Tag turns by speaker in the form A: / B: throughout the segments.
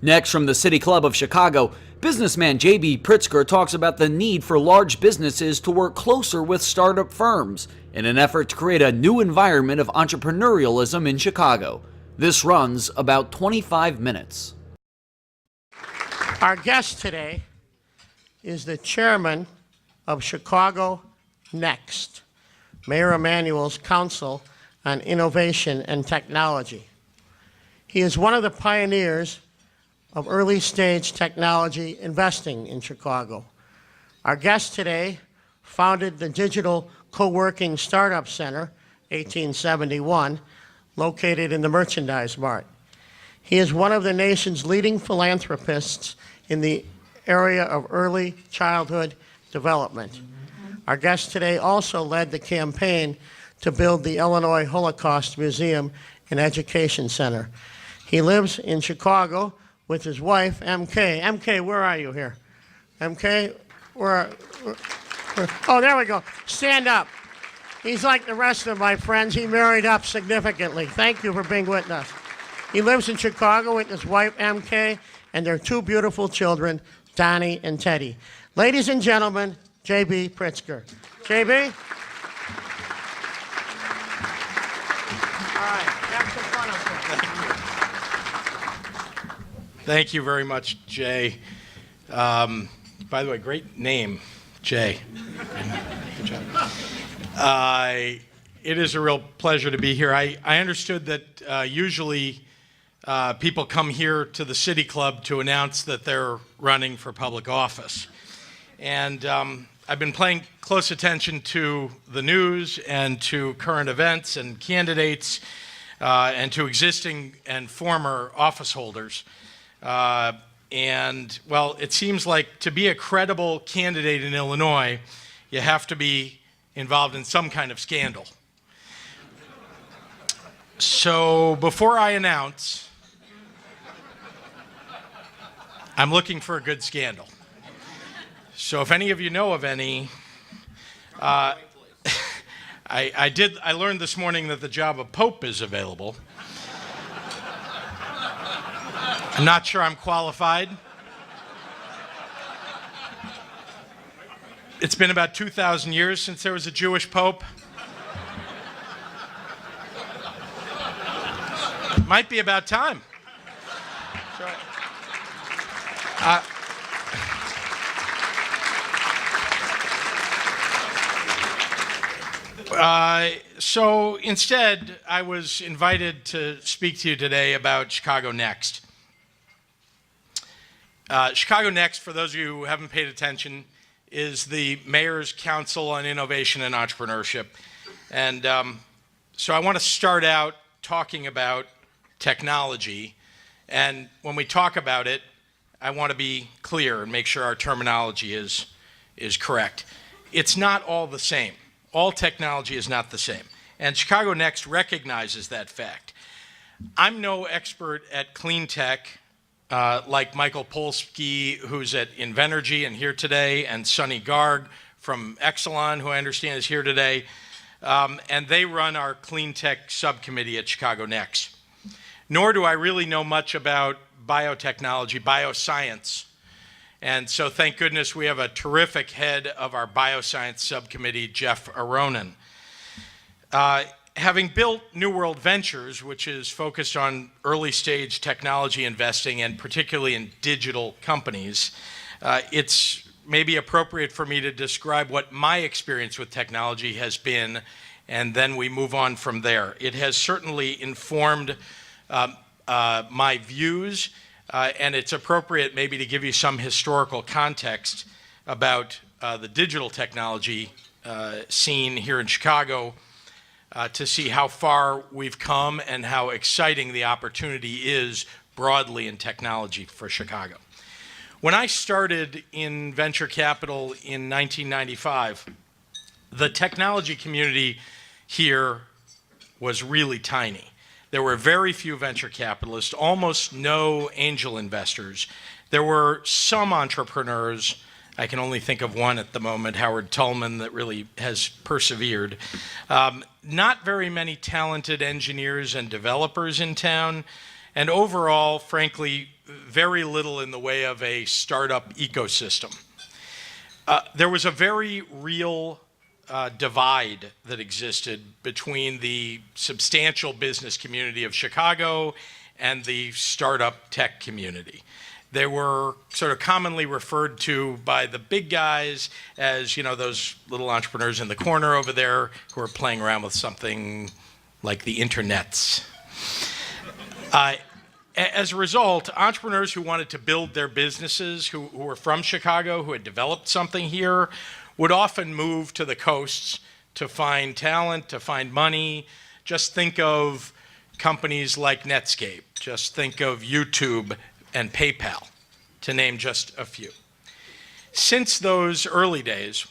A: Next, from the City Club of Chicago, businessman J.B. Prtizker talks about the need for large businesses to work closer with startup firms in an effort to create a new environment of entrepreneurialism in Chicago. This runs about 25 minutes.
B: Our guest today is the chairman of Chicago Next, Mayor Emanuel's Council on Innovation and Technology. He is one of the pioneers of early-stage technology investing in Chicago. Our guest today founded the Digital Co-working Startup Center, 1871, located in the Merchandise Mart. He is one of the nation's leading philanthropists in the area of early childhood development. Our guest today also led the campaign to build the Illinois Holocaust Museum and Education Center. He lives in Chicago with his wife, MK. MK, where are you here? MK, where? Oh, there we go. Stand up. He's like the rest of my friends. He married up significantly. Thank you for being with us. He lives in Chicago with his wife, MK, and their two beautiful children, Donnie and Teddy. Ladies and gentlemen, J.B. Prtizker. J.B.? All right, have some fun up there.
C: Thank you very much, Jay. By the way, great name, Jay. Good job. It is a real pleasure to be here. I understood that usually people come here to the City Club to announce that they're running for public office. And I've been paying close attention to the news and to current events and candidates and to existing and former office holders. And, well, it seems like to be a credible candidate in Illinois, you have to be involved in some kind of scandal. So before I announce, I'm looking for a good scandal. So if any of you know of any, I learned this morning that the job of Pope is available. I'm not sure I'm qualified. It's been about 2,000 years since there was a Jewish Pope. Might be about time. So instead, I was invited to speak to you today about Chicago Next. Chicago Next, for those of you who haven't paid attention, is the Mayor's Council on Innovation and Entrepreneurship. And so I want to start out talking about technology. And when we talk about it, I want to be clear and make sure our terminology is correct. It's not all the same. All technology is not the same. And Chicago Next recognizes that fact. I'm no expert at clean tech like Michael Polsky, who's at Invenergy and here today, and Sonny Garg from Exelon, who I understand is here today. And they run our clean tech subcommittee at Chicago Next. Nor do I really know much about biotechnology, bioscience. And so thank goodness we have a terrific head of our bioscience subcommittee, Jeff Aronin. Having built New World Ventures, which is focused on early stage technology investing and particularly in digital companies, it's maybe appropriate for me to describe what my experience with technology has been, and then we move on from there. It has certainly informed my views, and it's appropriate maybe to give you some historical context about the digital technology scene here in Chicago to see how far we've come and how exciting the opportunity is broadly in technology for Chicago. When I started in venture capital in 1995, the technology community here was really tiny. There were very few venture capitalists, almost no angel investors. There were some entrepreneurs. I can only think of one at the moment, Howard Tullman, that really has persevered. Not very many talented engineers and developers in town, and overall, frankly, very little in the way of a startup ecosystem. There was a very real divide that existed between the substantial business community of Chicago and the startup tech community. They were sort of commonly referred to by the big guys as, you know, those little entrepreneurs in the corner over there who are playing around with something like the internets. As a result, entrepreneurs who wanted to build their businesses, who were from Chicago, who had developed something here, would often move to the coasts to find talent, to find money. Just think of companies like Netscape. Just think of YouTube and PayPal, to name just a few. Since those early days,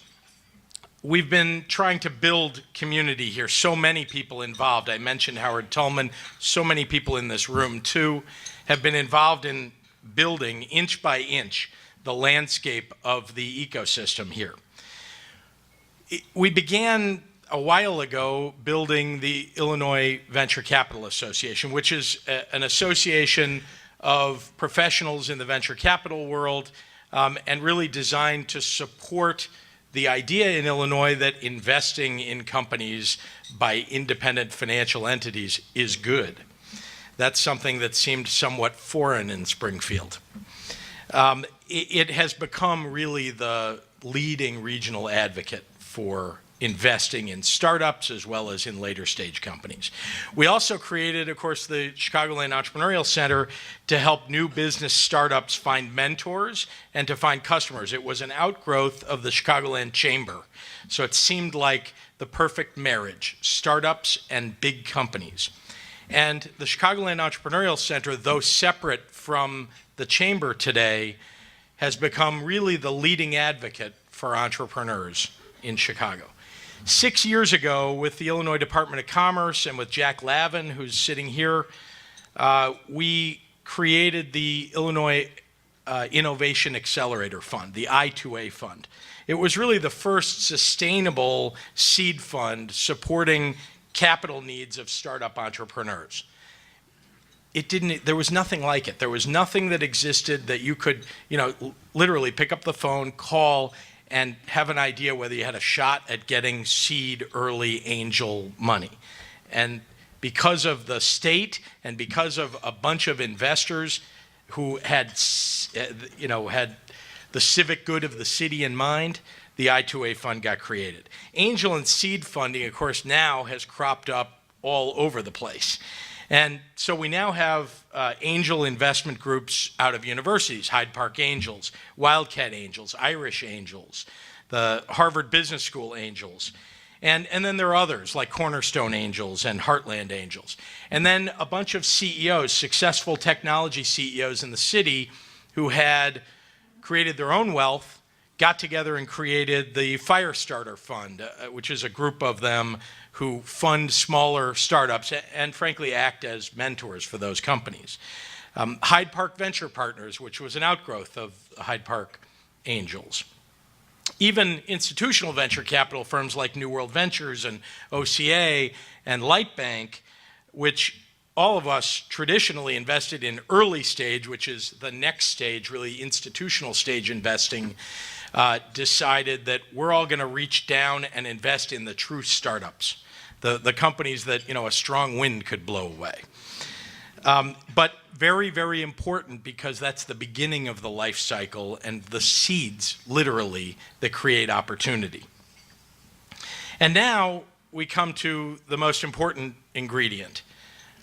C: we've been trying to build community here. So many people involved. I mentioned Howard Tullman. So many people in this room, too, have been involved in building, inch by inch, the landscape of the ecosystem here. We began a while ago building the Illinois Venture Capital Association, which is an association of professionals in the venture capital world, and really designed to support the idea in Illinois that investing in companies by independent financial entities is good. That's something that seemed somewhat foreign in Springfield. It has become really the leading regional advocate for investing in startups as well as in later stage companies. We also created, of course, the Chicagoland Entrepreneurial Center to help new business startups find mentors and to find customers. It was an outgrowth of the Chicagoland Chamber. So it seemed like the perfect marriage, startups and big companies. And the Chicagoland Entrepreneurial Center, though separate from the Chamber today, has become really the leading advocate for entrepreneurs in Chicago. 6 years ago, with the Illinois Department of Commerce and with Jack Lavin, who's sitting here, we created the Illinois Innovation Accelerator Fund, the I2A Fund. It was really the first sustainable seed fund supporting capital needs of startup entrepreneurs. There was nothing like it. There was nothing that existed that you could, literally pick up the phone, call, and have an idea whether you had a shot at getting seed early angel money. And because of the state and because of a bunch of investors who had the civic good of the city in mind, the I2A fund got created. Angel and seed funding, of course, now has cropped up all over the place. And so we now have angel investment groups out of universities, Hyde Park Angels, Wildcat Angels, Irish Angels, the Harvard Business School Angels. And then there are others like Cornerstone Angels and Heartland Angels. And then a bunch of CEOs, successful technology CEOs in the city who had created their own wealth, got together and created the Firestarter Fund, which is a group of them who fund smaller startups and frankly act as mentors for those companies. Hyde Park Venture Partners, which was an outgrowth of Hyde Park Angels. Even institutional venture capital firms like New World Ventures and OCA and Lightbank, which all of us traditionally invested in early stage, which is the next stage, really institutional stage investing, decided that we're all going to reach down and invest in the true startups, the companies that a strong wind could blow away. But very, very important because that's the beginning of the life cycle and the seeds, literally, that create opportunity. And now we come to the most important ingredient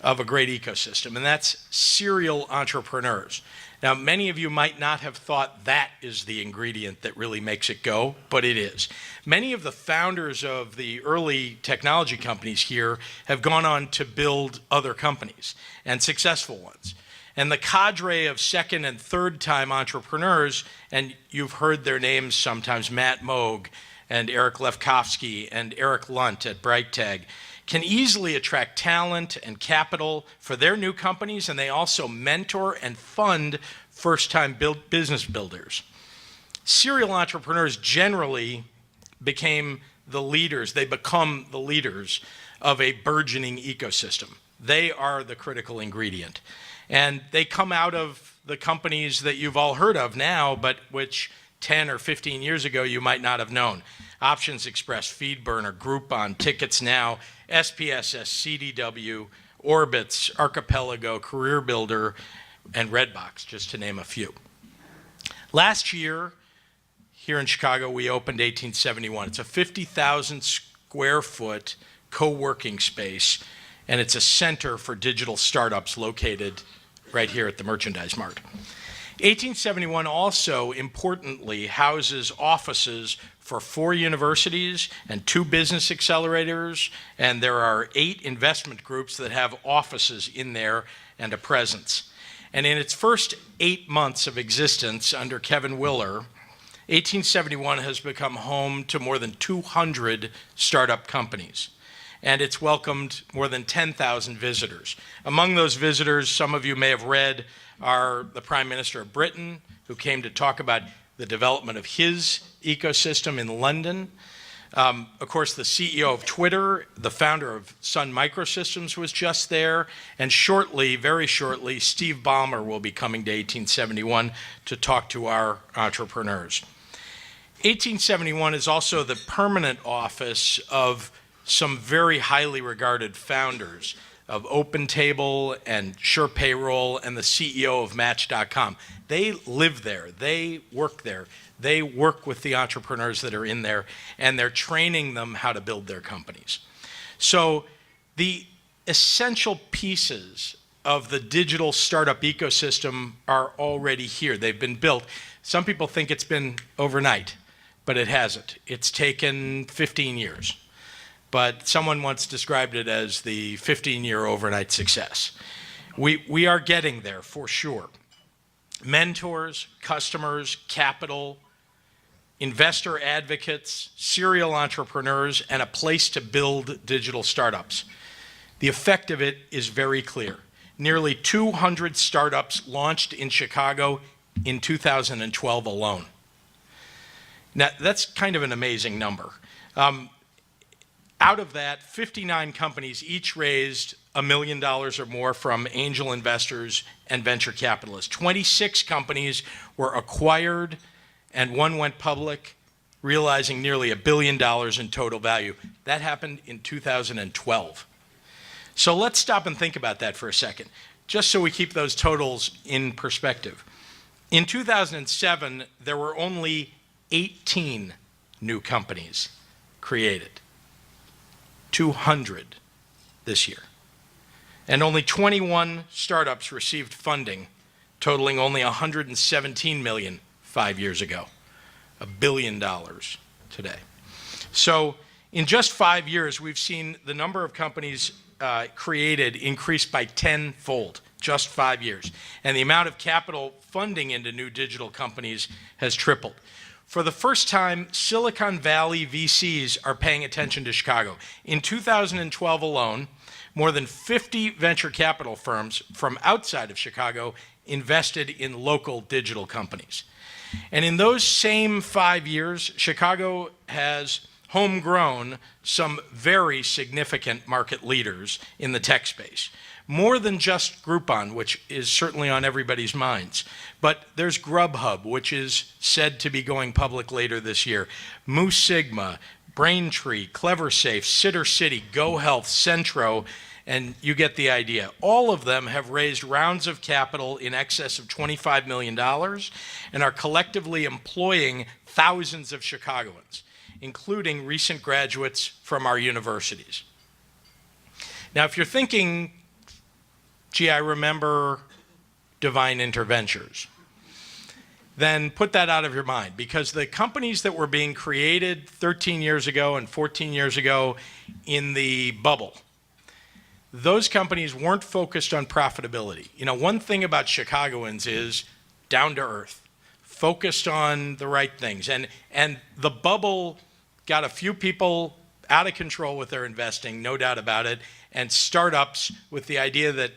C: of a great ecosystem, and that's serial entrepreneurs. Now, many of you might not have thought that is the ingredient that really makes it go, but it is. Many of the founders of the early technology companies here have gone on to build other companies, and successful ones. And the cadre of second and third time entrepreneurs, and you've heard their names sometimes, Matt Moog and Eric Lefkofsky and Eric Lunt at BrightTag, can easily attract talent and capital for their new companies, and they also mentor and fund first-time business builders. Serial entrepreneurs generally become the leaders of a burgeoning ecosystem. They are the critical ingredient. And they come out of the companies that you've all heard of now, but which 10 or 15 years ago you might not have known. Options Express, FeedBurner, Groupon, Tickets Now, SPSS, CDW, Orbitz, Archipelago, Career Builder, and Redbox, just to name a few. Last year, here in Chicago, we opened 1871. It's a 50,000 square foot co-working space, and it's a center for digital startups located right here at the Merchandise Mart. 1871 also, importantly, houses offices for 4 universities and 2 business accelerators, and there are 8 investment groups that have offices in there and a presence. And in its first 8 months of existence under Kevin Willer, 1871 has become home to more than 200 startup companies, and it's welcomed more than 10,000 visitors. Among those visitors, some of you may have read, are the Prime Minister of Britain, who came to talk about the development of his ecosystem in London. Of course, the CEO of Twitter, the founder of Sun Microsystems was just there, and shortly, very shortly, Steve Ballmer will be coming to 1871 to talk to our entrepreneurs. 1871 is also the permanent office of some very highly regarded founders of OpenTable and SurePayroll and the CEO of Match.com. They live there, they work there, they work with the entrepreneurs that are in there, and they're training them how to build their companies. So the essential pieces of the digital startup ecosystem are already here. They've been built. Some people think it's been overnight, but it hasn't. It's taken 15 years. But someone once described it as the 15-year overnight success. We are getting there for sure. Mentors, customers, capital, investor advocates, serial entrepreneurs, and a place to build digital startups. The effect of it is very clear. Nearly 200 startups launched in Chicago in 2012 alone. Now, that's kind of an amazing number. Out of that, 59 companies each raised $1 million or more from angel investors and venture capitalists. 26 companies were acquired, and 1 went public, realizing nearly $1 billion in total value. That happened in 2012. So let's stop and think about that for a second, just so we keep those totals in perspective. In 2007, there were only 18 new companies created. 200 this year. And only 21 startups received funding, totaling only $117 million 5 years ago. $1 billion today. So in just 5 years, we've seen the number of companies created increase by 10-fold, just 5 years. And the amount of capital funding into new digital companies has tripled. For the first time, Silicon Valley VCs are paying attention to Chicago. In 2012 alone, more than 50 venture capital firms from outside of Chicago invested in local digital companies. And in those same 5 years, Chicago has homegrown some very significant market leaders in the tech space. More than just Groupon, which is certainly on everybody's minds, but there's Grubhub, which is said to be going public later this year. Moose Sigma, Braintree, CleverSafe, Sitter City, GoHealth, Centro, and you get the idea. All of them have raised rounds of capital in excess of $25 million and are collectively employing thousands of Chicagoans, including recent graduates from our universities. Now, if you're thinking, gee, I remember Divine Interventures, then put that out of your mind, because the companies that were being created 13 years ago and 14 years ago in the bubble, those companies weren't focused on profitability. You know, one thing about Chicagoans is down to earth, focused on the right things. And the bubble got a few people out of control with their investing, no doubt about it, and startups with the idea that,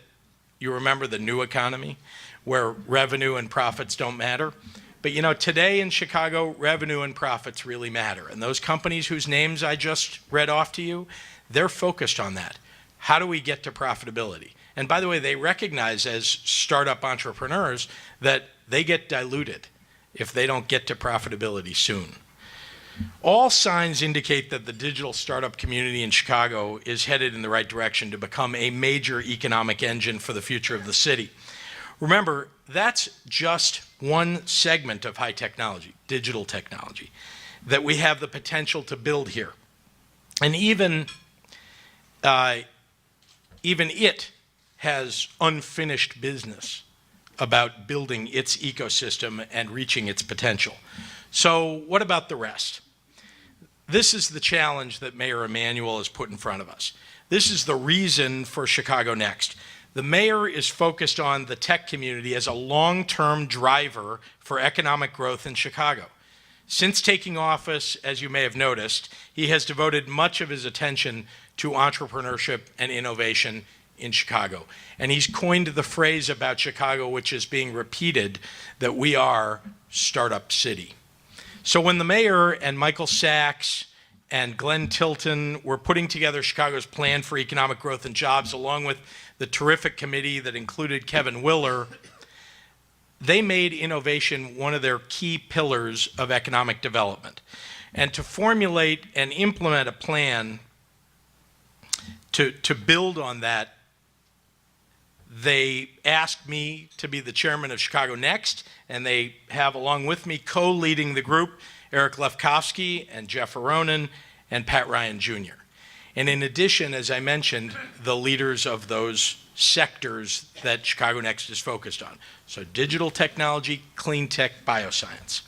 C: you remember the new economy, where revenue and profits don't matter. But you know, today in Chicago, revenue and profits really matter. And those companies whose names I just read off to you, they're focused on that. How do we get to profitability? And by the way, they recognize as startup entrepreneurs that they get diluted if they don't get to profitability soon. All signs indicate that the digital startup community in Chicago is headed in the right direction to become a major economic engine for the future of the city. Remember, that's just one segment of high technology, digital technology, that we have the potential to build here. And even it has unfinished business about building its ecosystem and reaching its potential. So what about the rest? This is the challenge that Mayor Emanuel has put in front of us. This is the reason for Chicago Next. The mayor is focused on the tech community as a long-term driver for economic growth in Chicago. Since taking office, as you may have noticed, he has devoted much of his attention to entrepreneurship and innovation in Chicago. And he's coined the phrase about Chicago, which is being repeated, that we are Startup City. So when the mayor and Michael Sachs and Glenn Tilton were putting together Chicago's plan for economic growth and jobs, along with the terrific committee that included Kevin Willer, they made innovation one of their key pillars of economic development. And to formulate and implement a plan to build on that, they asked me to be the chairman of Chicago Next, and they have, along with me, co-leading the group, Eric Lefkowski and Jeff Aronin and Pat Ryan Jr. And in addition, as I mentioned, the leaders of those sectors that Chicago Next is focused on. So digital technology, clean tech, bioscience.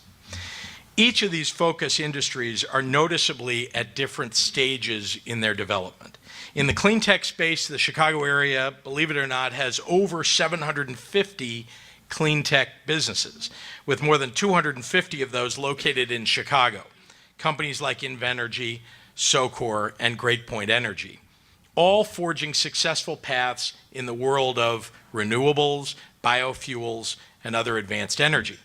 C: Each of these focus industries are noticeably at different stages in their development. In the clean tech space, the Chicago area, believe it or not, has over 750 clean tech businesses, with more than 250 of those located in Chicago. Companies like Invenergy, Socor, and Great Point Energy, all forging successful paths in the world of renewables, biofuels, and other advanced energy.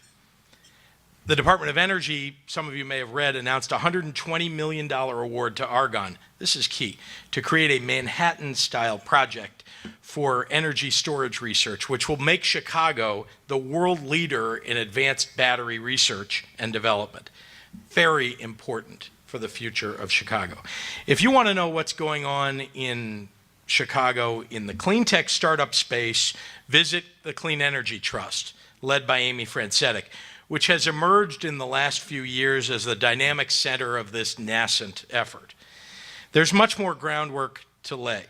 C: The Department of Energy, some of you may have read, announced a $120 million award to Argonne. This is key, to create a Manhattan-style project for energy storage research, which will make Chicago the world leader in advanced battery research and development. Very important for the future of Chicago. If you want to know what's going on in Chicago in the clean tech startup space, visit the Clean Energy Trust, led by Amy Francetic, which has emerged in the last few years as the dynamic center of this nascent effort. There's much more groundwork to lay,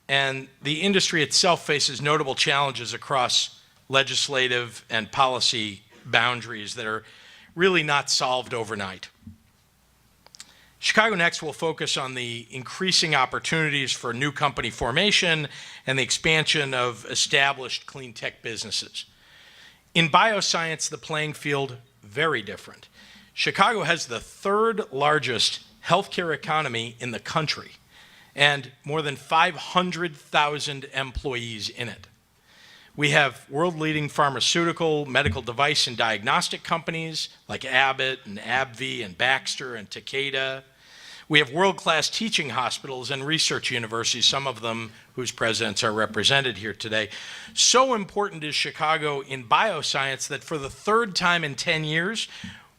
C: and the industry itself faces notable challenges across legislative and policy boundaries that are really not solved overnight. Chicago Next will focus on the increasing opportunities for new company formation and the expansion of established clean tech businesses. In bioscience, the playing field, very different. Chicago has the third largest healthcare economy in the country and more than 500,000 employees in it. We have world-leading pharmaceutical, medical device, and diagnostic companies like Abbott and AbbVie and Baxter and Takeda. We have world-class teaching hospitals and research universities, some of them whose presidents are represented here today. So important is Chicago in bioscience that for the third time in 10 years,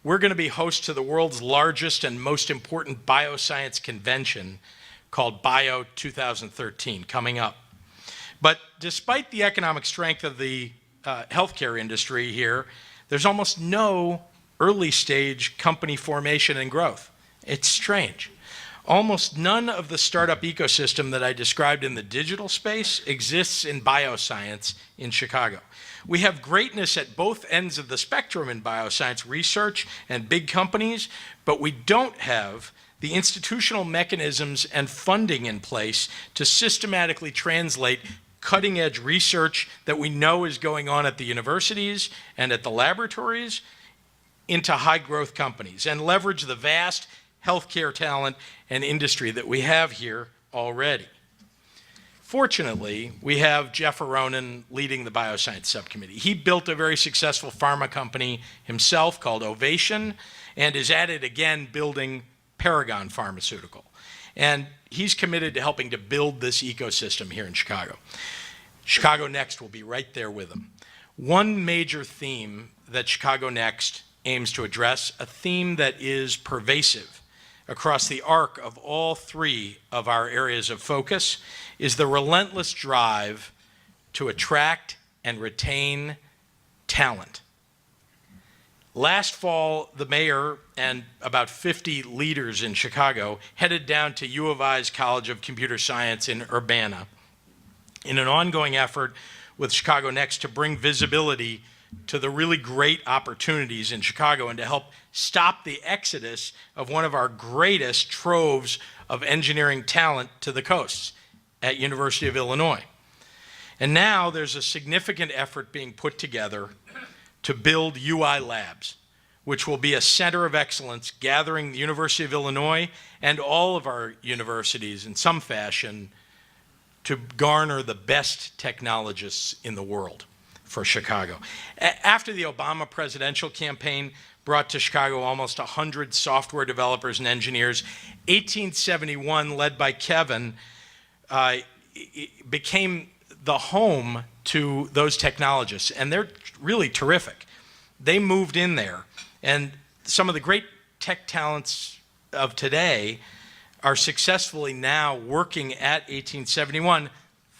C: we're going to be host to the world's largest and most important bioscience convention called Bio 2013, coming up. But despite the economic strength of the healthcare industry here, there's almost no early stage company formation and growth. It's strange. Almost none of the startup ecosystem that I described in the digital space exists in bioscience in Chicago. We have greatness at both ends of the spectrum in bioscience research and big companies, but we don't have the institutional mechanisms and funding in place to systematically translate cutting-edge research that we know is going on at the universities and at the laboratories into high-growth companies and leverage the vast healthcare talent and industry that we have here already. Fortunately, we have Jeff Aronin leading the bioscience subcommittee. He built a very successful pharma company himself called Ovation and is at it again building Paragon Pharmaceutical. And he's committed to helping to build this ecosystem here in Chicago. Chicago Next will be right there with them. One major theme that Chicago Next aims to address, a theme that is pervasive across the arc of all three of our areas of focus, is the relentless drive to attract and retain talent. Last fall, the mayor and about 50 leaders in Chicago headed down to U of I's College of Computer Science in Urbana in an ongoing effort with Chicago Next to bring visibility to the really great opportunities in Chicago and to help stop the exodus of one of our greatest troves of engineering talent to the coasts at University of Illinois. And now there's a significant effort being put together to build UI Labs, which will be a center of excellence gathering the University of Illinois and all of our universities in some fashion to garner the best technologists in the world for Chicago. After the Obama presidential campaign brought to Chicago almost 100 software developers and engineers, 1871, led by Kevin, became the home to those technologists, and they're really terrific. They moved in there, and some of the great tech talents of today are successfully now working at 1871,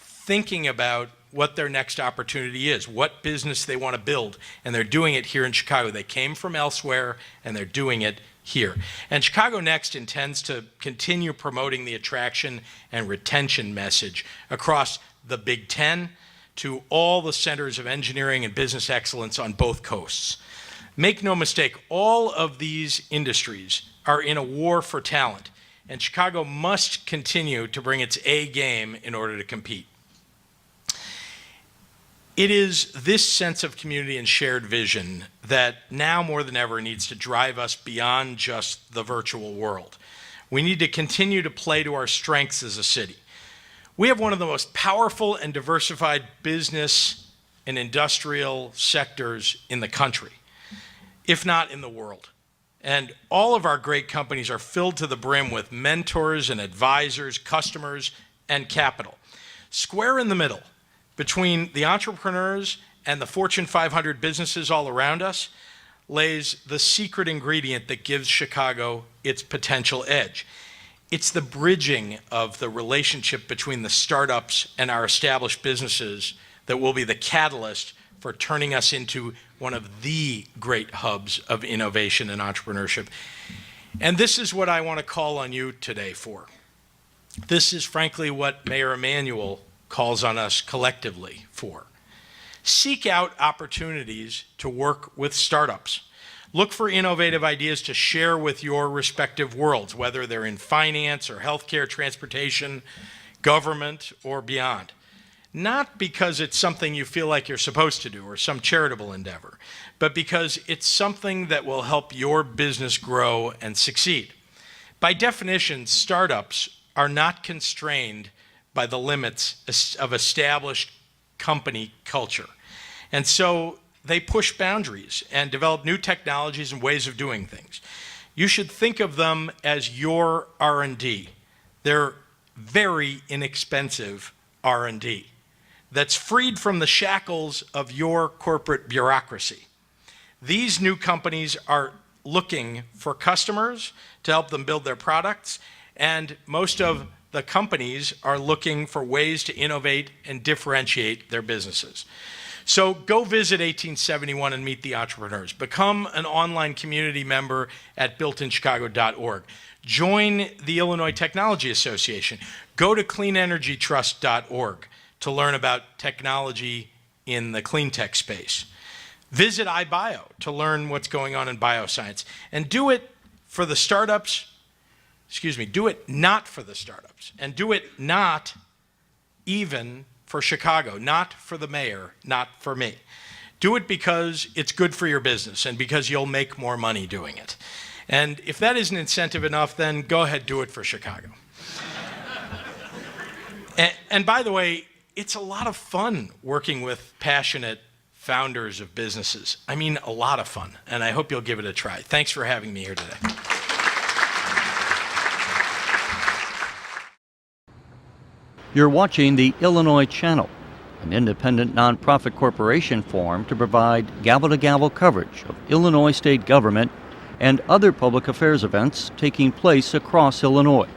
C: thinking about what their next opportunity is, what business they want to build, and they're doing it here in Chicago. They came from elsewhere, and they're doing it here. And Chicago Next intends to continue promoting the attraction and retention message across the Big Ten to all the centers of engineering and business excellence on both coasts. Make no mistake, all of these industries are in a war for talent, and Chicago must continue to bring its A game in order to compete. It is this sense of community and shared vision that now more than ever needs to drive us beyond just the virtual world. We need to continue to play to our strengths as a city. We have one of the most powerful and diversified business and industrial sectors in the country, if not in the world. And all of our great companies are filled to the brim with mentors and advisors, customers, and capital. Square in the middle between the entrepreneurs and the Fortune 500 businesses all around us lays the secret ingredient that gives Chicago its potential edge. It's the bridging of the relationship between the startups and our established businesses that will be the catalyst for turning us into one of the great hubs of innovation and entrepreneurship. And this is what I want to call on you today for. This is frankly what Mayor Emanuel calls on us collectively for. Seek out opportunities to work with startups. Look for innovative ideas to share with your respective worlds, whether they're in finance or healthcare, transportation, government, or beyond. Not because it's something you feel like you're supposed to do or some charitable endeavor, but because it's something that will help your business grow and succeed. By definition, startups are not constrained by the limits of established company culture. And so they push boundaries and develop new technologies and ways of doing things. You should think of them as your R&D. They're very inexpensive R&D that's freed from the shackles of your corporate bureaucracy. These new companies are looking for customers to help them build their products, and most of the companies are looking for ways to innovate and differentiate their businesses. So go visit 1871 and meet the entrepreneurs. Become an online community member at builtinchicago.org. Join the Illinois Technology Association. Go to cleanenergytrust.org to learn about technology in the clean tech space. Visit iBio to learn what's going on in bioscience. And do it for the startups, do it not for the startups, and do it not even for Chicago, not for the mayor, not for me. Do it because it's good for your business and because you'll make more money doing it. And if that isn't incentive enough, then go ahead, do it for Chicago. And by the way, it's a lot of fun working with passionate founders of businesses. I mean, a lot of fun, and I hope you'll give it a try. Thanks for having me here today.
D: You're watching the Illinois Channel. an independent nonprofit corporation formed to provide gavel-to-gavel coverage of Illinois state government and other public affairs events taking place across Illinois.